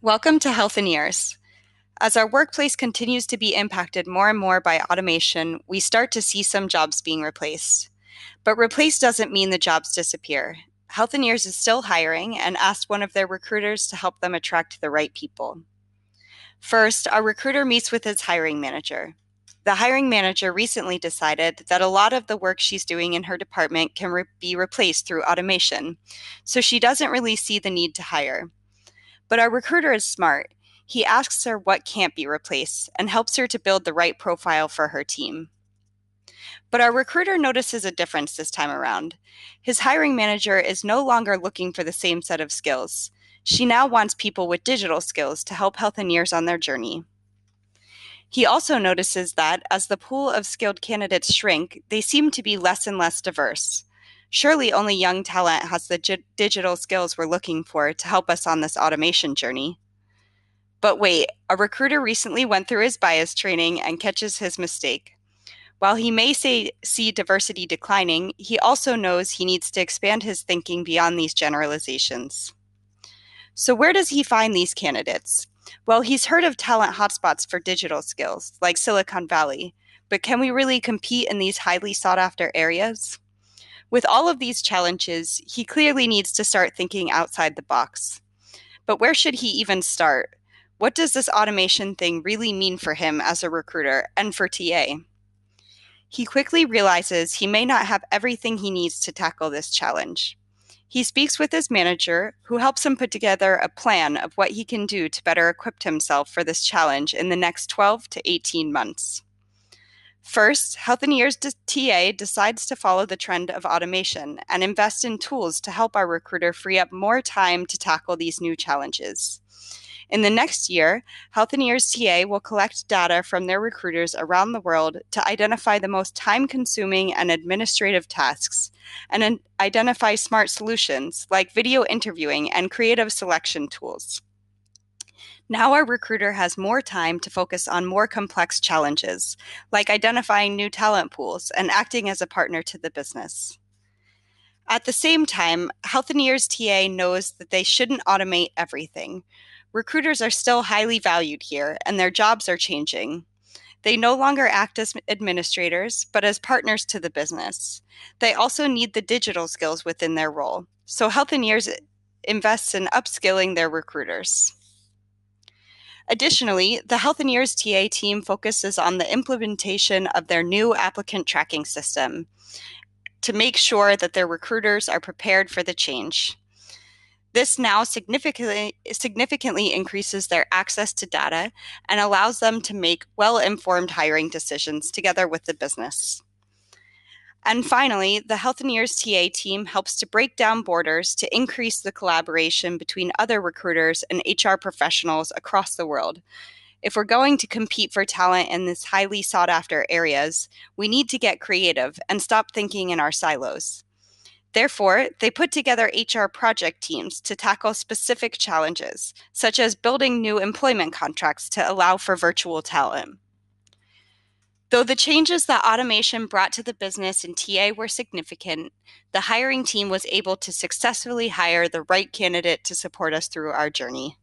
Welcome to Healthineers. As our workplace continues to be impacted more and more by automation, we start to see some jobs being replaced. But replace doesn't mean the jobs disappear. Healthineers is still hiring and asked one of their recruiters to help them attract the right people. First, our recruiter meets with his hiring manager. The hiring manager recently decided that a lot of the work she's doing in her department can be replaced through automation, so she doesn't really see the need to hire. But our recruiter is smart. He asks her what can't be replaced and helps her to build the right profile for her team. But our recruiter notices a difference this time around. His hiring manager is no longer looking for the same set of skills. She now wants people with digital skills to help Healthineers on their journey. He also notices that as the pool of skilled candidates shrink, they seem to be less and less diverse. Surely only young talent has the digital skills we're looking for to help us on this automation journey. But wait, a recruiter recently went through his bias training and catches his mistake. While he may see diversity declining, he also knows he needs to expand his thinking beyond these generalizations. So where does he find these candidates? Well, he's heard of talent hotspots for digital skills, like Silicon Valley, but can we really compete in these highly sought after areas? With all of these challenges, he clearly needs to start thinking outside the box. But where should he even start? What does this automation thing really mean for him as a recruiter and for TA? He quickly realizes he may not have everything he needs to tackle this challenge. He speaks with his manager, who helps him put together a plan of what he can do to better equip himself for this challenge in the next 12 to 18 months. First, Healthineers TA decides to follow the trend of automation and invest in tools to help our recruiter free up more time to tackle these new challenges. In the next year, Healthineers TA will collect data from their recruiters around the world to identify the most time-consuming and administrative tasks and identify smart solutions like video interviewing and creative selection tools. Now our recruiter has more time to focus on more complex challenges, like identifying new talent pools and acting as a partner to the business. At the same time, Healthineers TA knows that they shouldn't automate everything. Recruiters are still highly valued here, and their jobs are changing. They no longer act as administrators, but as partners to the business. They also need the digital skills within their role, so Healthineers invests in upskilling their recruiters. Additionally, the Healthineers TA team focuses on the implementation of their new applicant tracking system to make sure that their recruiters are prepared for the change. This now significantly increases their access to data and allows them to make well-informed hiring decisions together with the business. And finally, the Healthineers TA team helps to break down borders to increase the collaboration between other recruiters and HR professionals across the world. If we're going to compete for talent in these highly sought-after areas, we need to get creative and stop thinking in our silos. Therefore, they put together HR project teams to tackle specific challenges, such as building new employment contracts to allow for virtual talent. Though the changes that automation brought to the business in TA were significant, the hiring team was able to successfully hire the right candidate to support us through our journey.